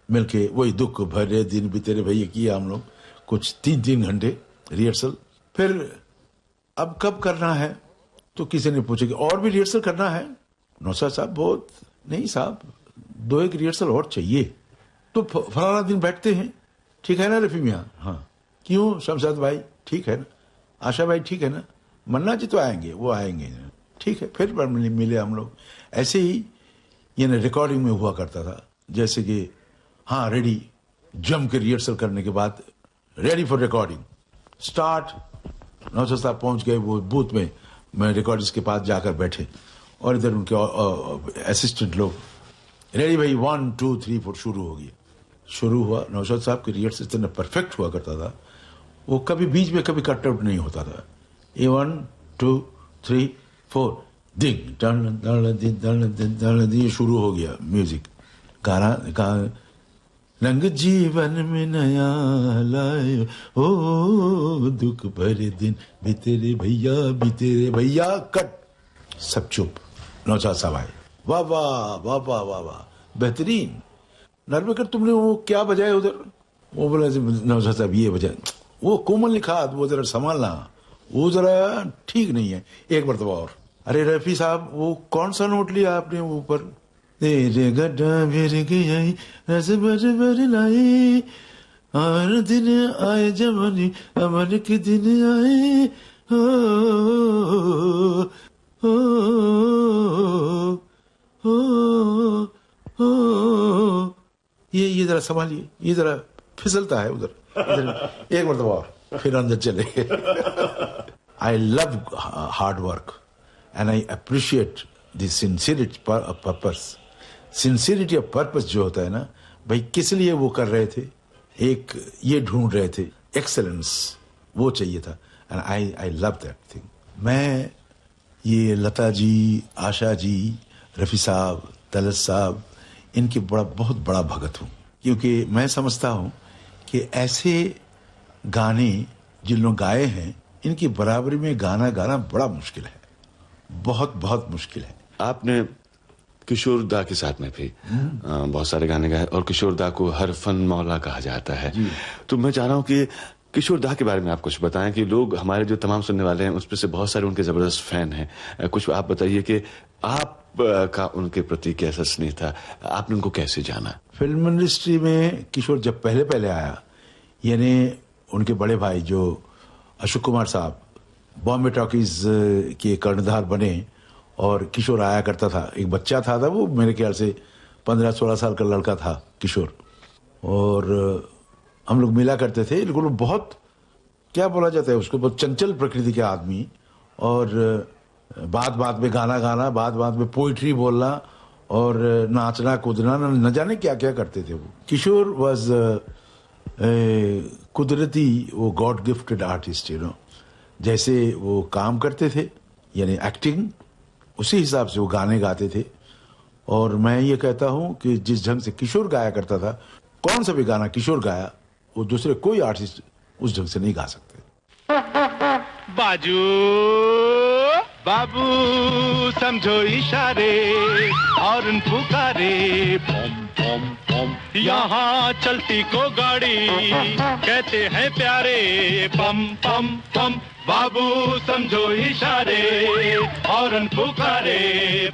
मिलके वही दुख भरे दिन बीते रे भैया किया हम लोग, कुछ 3 घंटे रिहर्सल। फिर अब कब करना है? तो किसी ने पूछा कि और भी रिहर्सल करना है? नौशाद साहब बहुत, नहीं साहब 2-1 रिहर्सल और चाहिए। तो फलाना दिन बैठते हैं, ठीक है ना रफी मियाँ? हाँ। क्यों शमशाद भाई ठीक है ना? आशा भाई ठीक है ना? मन्ना जी तो आएंगे, वो आएंगे, ठीक है। फिर मिले हम लोग। ऐसे ही ये ना रिकॉर्डिंग में हुआ करता था, जैसे कि हाँ रेडी, जम के रिहर्सल करने के बाद ready for recording start. Naushad साहब पहुंच गए वो बूथ में, मैं रिकॉर्डिस्ट के पास जाकर बैठे, और इधर उनके असिस्टेंट लोग रेडी भाई 1 2 3 4 शुरू हो गया। शुरू हुआ। नौशाद साहब की रिहर्सल इतना परफेक्ट हुआ करता था, वो कभी बीच में कभी कट आउट नहीं होता था। 1 2 3 4 दिन दिन शुरू हो गया म्यूजिक, गाना रंग जीवन में नया लायो, ओ दुख भरे दिन बीते रे भैया, कट। सब चुप। नौशाद साहब आए, वाह वाह वाह वाह वाह वाह, बेहतरीन। नरवेकर तुमने वो क्या बजाए उधर? वो बोला नौशाद साहब ये बजाए, वो कोमल निखात, वो जरा संभालना, वो जरा ठीक नहीं है, एक मरतबा और। अरे रफी साहब वो कौन सा नोट लिया आपने ऊपर? तेरे गड्ढा फिर गई रस भर भर लाई, और दिन आए जवानी अमर के दिन आए, हो ये जरा संभालिए, ये जरा फिसलता है उधर, एक मरतबा फिर अंदर चले गए। I love hard work and I appreciate the sincerity purpose. Sincerity of purpose जो होता है ना भाई, किस लिए वो कर रहे थे, एक ये ढूंढ रहे थे, एक्सेलेंस वो चाहिए था। And I love that thing. मैं ये लता जी, आशा जी, रफ़ी साहब, तलत साहब, इनके बहुत बड़ा भगत हूँ, क्योंकि मैं समझता हूँ कि ऐसे गाने जिन लोग गाए हैं, इनकी बराबरी में गाना गाना बड़ा मुश्किल है, बहुत बहुत मुश्किल है। आपने किशोर दा के साथ में भी बहुत सारे गाने गाए और किशोर दा को हर फन मौला कहा जाता है। तो मैं चाह रहा हूँ कि किशोर दा के बारे में आप कुछ बताएं कि लोग, हमारे जो तमाम सुनने वाले हैं उसमें से बहुत सारे उनके जबरदस्त फैन हैं। कुछ आप बताइए कि आप का उनके प्रति कैसा स्नेह था, आपने उनको कैसे जाना? फिल्म इंडस्ट्री में किशोर जब पहले पहले आया, यानी उनके बड़े भाई जो अशोक कुमार साहब बॉम्बे टॉकीज के कर्णधार बने और किशोर आया करता था। एक बच्चा था वो मेरे ख्याल से 15-16 साल का लड़का था किशोर, और हम लोग मिला करते थे। लेकिन वो बहुत, क्या बोला जाता है उसको, बहुत चंचल प्रकृति के आदमी, और बात बात में गाना गाना, बात बात में पोइट्री बोलना और नाचना कूदना, न जाने क्या क्या करते थे वो। किशोर वॉज कुदरती, वो God gifted artist, you know. जैसे वो काम करते थे, यानी एक्टिंग, उसी हिसाब से वो गाने गाते थे। और मैं ये कहता हूँ कि जिस ढंग से किशोर गाया करता था, कौन सा भी गाना किशोर गाया वो दूसरे कोई आर्टिस्ट उस ढंग से नहीं गा सकते। बाजू बाबू समझो इशारे और पुकारे, पम पम पम यहाँ चलती को गाड़ी कहते हैं प्यारे, पम पम पम बाबू समझो इशारे और पुकारे,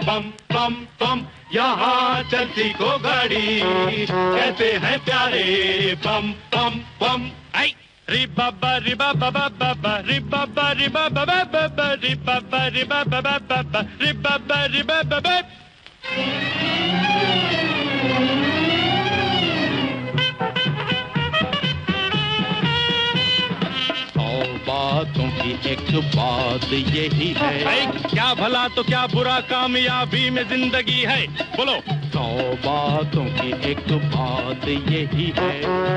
पम पम पम यहाँ चलती को गाड़ी कहते हैं प्यारे, पम पम पम। आई रि बाबा रि बाबा बाबा रि बाबा रि बाबा बाबा रि बाबा रि बाबा बाबा रि बाबा रि बाबा। बातों की एक बात यही है, क्या भला तो क्या बुरा कामयाबी में जिंदगी है, बोलो। 100 बातों की एक बात यही है,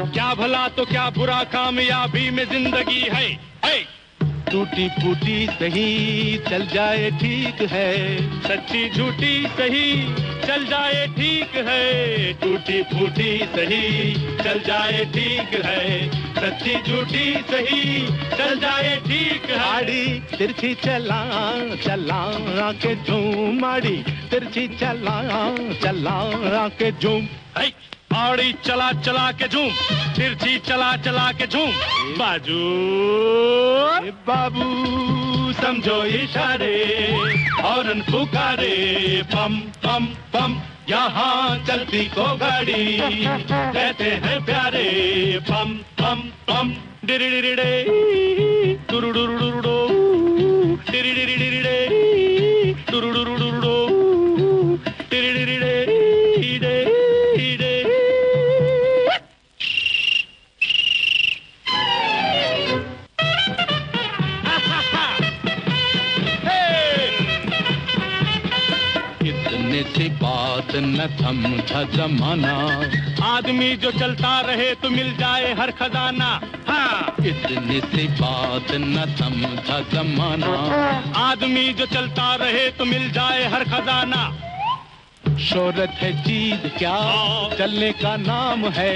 क्या भला तो क्या बुरा कामयाबी में जिंदगी है। टूटी फूटी सही चल जाए ठीक है, सच्ची झूठी सही चल जाए ठीक है, टूटी फूटी सही चल जाए ठीक है, सच्ची झूठी सही चल जाए ठीक है। आड़ी तिरछी चला चला के झूम, आड़ी तिरछी चला चला के झूम, आड़ी चला चला के झूम, तिरछी चला चला के झूम, बाजू बाबू समझो इशारे और पुकारे, पम पम पम यहाँ चलती को गाड़ी कहते हैं प्यारे, पम पम पम। डिरिडिरिडे टुरुडुरुडुरुडो, डिरिडिरिडिरिडे टुरुडुरुडुरुडो, डिरिडिरिडे ईडे ईडे। इतने से बात न समझा जमाना, आदमी जो चलता रहे तो मिल जाए हर खजाना। हाँ, इतने से बात न समझा जमाना, आदमी जो चलता रहे तो मिल जाए हर खजाना। शोहरत है चीज क्या चलने का नाम है,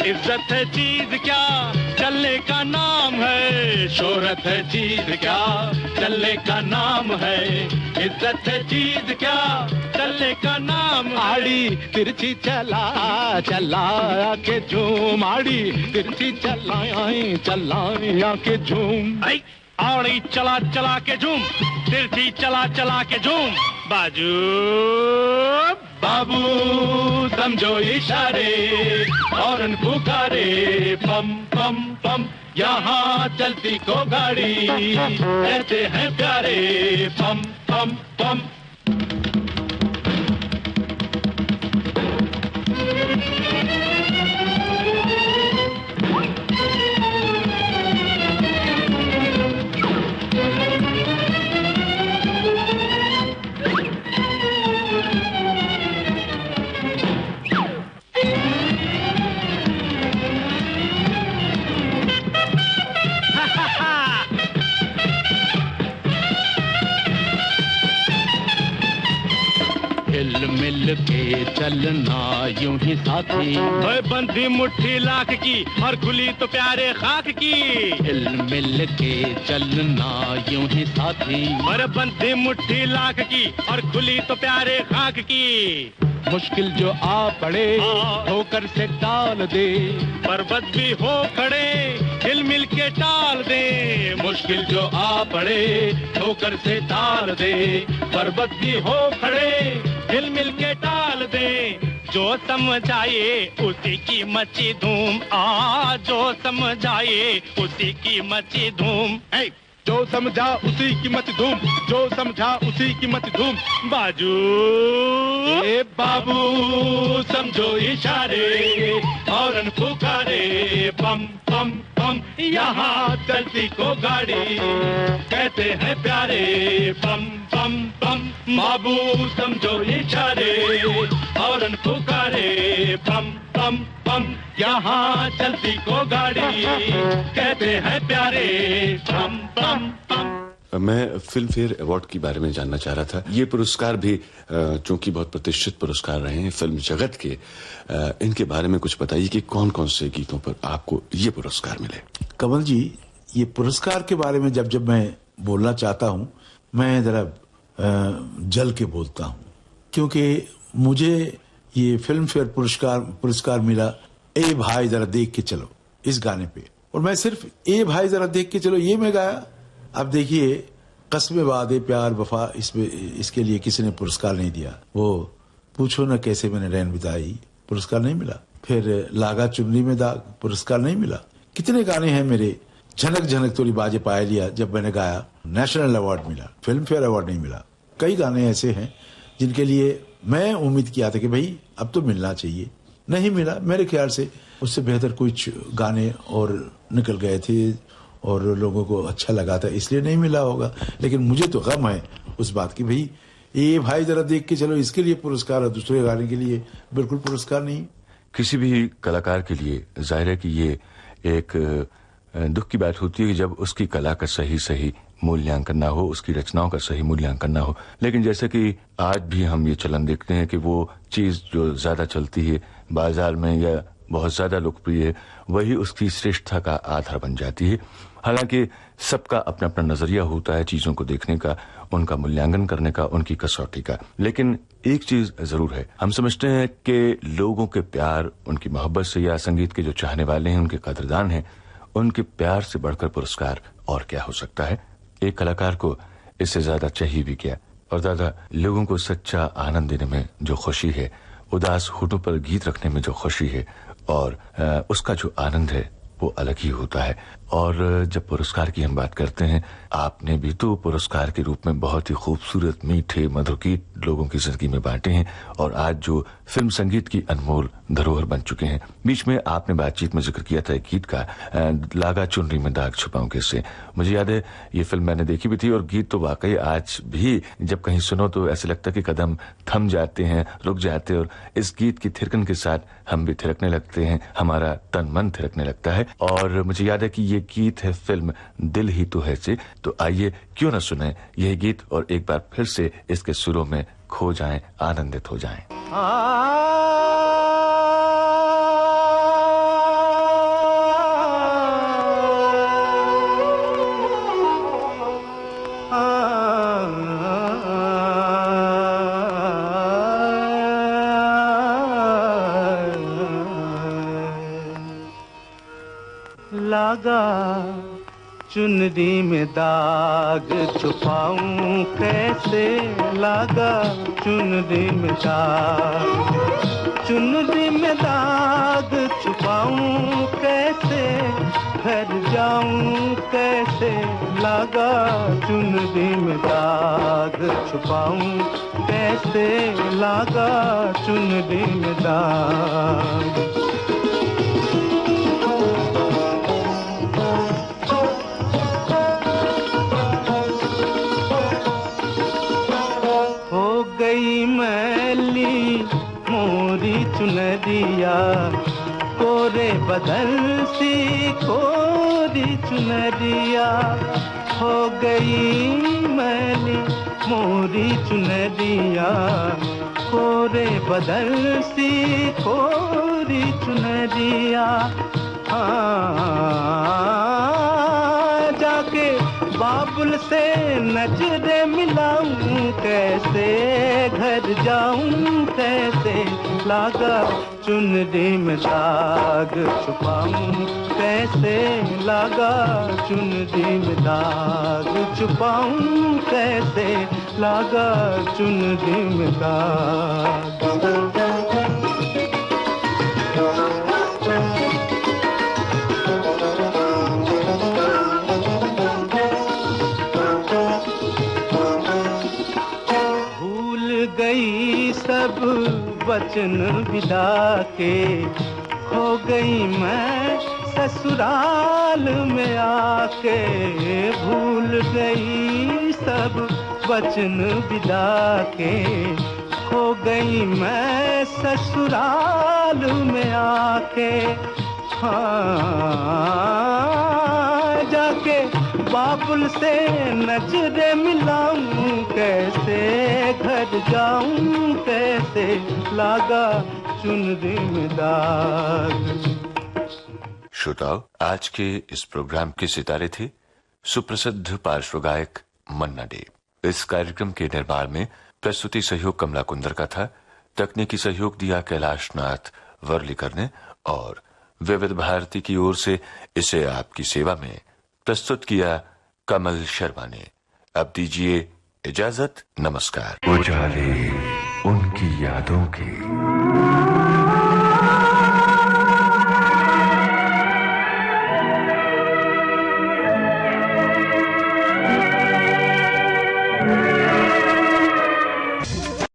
इज्जत है चीज क्या चलने का नाम है, शोहरत है चीज क्या चलने का नाम है, इज्जत है चीज क्या चलने का नाम। आड़ी तिरछी चला चला के झूम, आड़ी तिरछी चला चला के झूम, आड़ी चला चला के झूम, तिरछी चला चला के झूम, बाजू बाबू समझो इशारे और पुकारे, पम पम पम यहाँ चलती को गाड़ी कहते हैं प्यारे, पम पम पम। मिल के चलना यूं ही साथी, ओए बंधी मुट्ठी लाख की और खुली तो प्यारे खाक की, हिल मिल के चलना यूं ही साथी, और बंधी मुट्ठी लाख की और खुली तो प्यारे खाक की। मुश्किल जो आ पड़े ठोकर से टाल दे, पर्वत भी हो खड़े हिल मिल के टाल दे, मुश्किल जो आ पड़े ठोकर से टाल दे, पर्वत भी हो खड़े हिल मिल के टाल दे। जो समझाए उसी की मची धूम, जो समझाए उसी की मची धूम, जो समझा उसी की मत धूम, जो समझा उसी की मत धूम। बाजू ए बाबू समझो इशारे हॉर्न पुकारे, पम पम पम यहाँ चलती को गाड़ी कहते हैं प्यारे, पम पम पम बाबू समझो इशारे हॉर्न पुकारे, पम पम पम यहाँ चलती को गाड़ी कहते हैं प्यारे, पम पम पम। मैं फिल्म फेयर अवार्ड के बारे में जानना चाह रहा था। ये पुरस्कार भी चूंकि बहुत प्रतिष्ठित पुरस्कार रहे हैं फिल्म जगत के, इनके बारे में कुछ बताइए कि कौन कौन से गीतों पर आपको ये पुरस्कार मिले। कमल जी, ये पुरस्कार के बारे में जब मैं बोलना चाहता हूँ, मैं जरा जल के बोलता हूँ, क्योंकि मुझे ये फिल्म फेयर पुरस्कार मिला ए भाई जरा देख के चलो इस गाने पे, और मैं सिर्फ ए भाई जरा देख के चलो ये मैं गाया। अब देखिए, कस्मे वादे प्यार वफा, इसके लिए किसी ने पुरस्कार नहीं दिया। वो पूछो न कैसे मैंने रैन बिताई, पुरस्कार नहीं मिला। फिर लागा चुनरी में दाग, पुरस्कार नहीं मिला। कितने गाने हैं मेरे, झनक झनक तोरी बाजे पाए लिया जब मैंने गाया, नेशनल अवार्ड मिला, फिल्म फेयर अवार्ड नहीं मिला। कई गाने ऐसे हैं जिनके लिए मैं उम्मीद किया था कि भाई अब तो मिलना चाहिए, नहीं मिला। मेरे ख्याल से उससे बेहतर कुछ गाने और निकल गए थे और लोगों को अच्छा लगा था, इसलिए नहीं मिला होगा। लेकिन मुझे तो गम है उस बात की, भाई ये भाई जरा देख के चलो इसके लिए पुरस्कार है, दूसरे गाने के लिए बिल्कुल पुरस्कार नहीं। किसी भी कलाकार के लिए जाहिर है कि ये एक दुख की बात होती है कि जब उसकी कला का सही मूल्यांकन ना हो, उसकी रचनाओं का सही मूल्यांकन ना हो। लेकिन जैसे कि आज भी हम ये चलन देखते हैं कि वो चीज जो ज्यादा चलती है बाजार में या बहुत ज्यादा लोकप्रिय है, वही उसकी श्रेष्ठता का आधार बन जाती है। हालांकि सबका अपना अपना नजरिया होता है चीजों को देखने का, उनका मूल्यांकन करने का, उनकी कसौटी का। लेकिन एक चीज जरूर है, हम समझते हैं कि लोगों के प्यार, उनकी मोहब्बत से, या संगीत के जो चाहने वाले हैं, उनके कदरदान हैं, उनके प्यार से बढ़कर पुरस्कार और क्या हो सकता है। एक कलाकार को इससे ज्यादा चाहिए भी क्या। और दादा, लोगों को सच्चा आनंद देने में जो खुशी है, उदास होठों पर गीत रखने में जो खुशी है, और उसका जो आनंद है वो अलग ही होता है। और जब पुरस्कार की हम बात करते हैं, आपने भी तो पुरस्कार के रूप में बहुत ही खूबसूरत मीठे मधुर गीत लोगों की जिंदगी में बांटे हैं, और आज जो फिल्म संगीत की अनमोल धरोहर बन चुके हैं। बीच में आपने बातचीत में जिक्र किया था एक गीत का, लागा चुनरी में दाग छुपाऊं कैसे। मुझे याद है ये फिल्म मैंने देखी भी थी, और गीत तो वाकई आज भी जब कहीं सुनो तो ऐसे लगता है कि कदम थम जाते हैं, रुक जाते हैं, और इस गीत की थिरकन के साथ हम भी थिरकने लगते हैं, हमारा तन मन थिरकने लगता है। और मुझे याद है कि ये गीत है फिल्म दिल ही तो है से। तो आइए क्यों न सुने यह गीत, और एक बार फिर से इसके सुरों में खो जाएं, आनंदित हो जाएं। लागा चुनरी में दाग छुपाऊं कैसे, लागा चुनरी में दाग, चुनरी में दाग छुपाऊं कैसे, घर जाऊं कैसे, लागा चुनरी में दाग छुपाऊं कैसे, लागा चुनरी में दाग। चुनरिया कोरे बदल सी कोरी चुनरिया, हो गई मैली मोरी चुनरिया कोरे बदल सी कोरी चुनरिया, जाके बाबुल से नजरें मिलाऊं, कैसे घर जाऊं, कैसे लागा चुनरी में दाग छुपाऊं, कैसे लागा चुनरी में दाग छुपाऊं, कैसे लागा चुनरी में दाग। गई सब वचन विदा के, खो गई मैं ससुराल में आके, भूल गई सब वचन विदा के, खो गई मैं ससुराल में आके। जाके बाबुल से नजरें मिलाऊं, कैसे घर जाऊं, कैसे लागा चुनरी में दाग। श्रोताओ, आज के इस प्रोग्राम के सितारे थे सुप्रसिद्ध पार्श्व गायक मन्ना डे। इस कार्यक्रम के निर्माण में प्रस्तुति सहयोग कमला कुंदर का था, तकनीकी सहयोग दिया कैलाश नाथ वर्लीकर ने, और विविध भारती की ओर से इसे आपकी सेवा में प्रस्तुत किया कमल शर्मा ने। अब दीजिए इजाजत, नमस्कार। उजाले उनकी यादों के।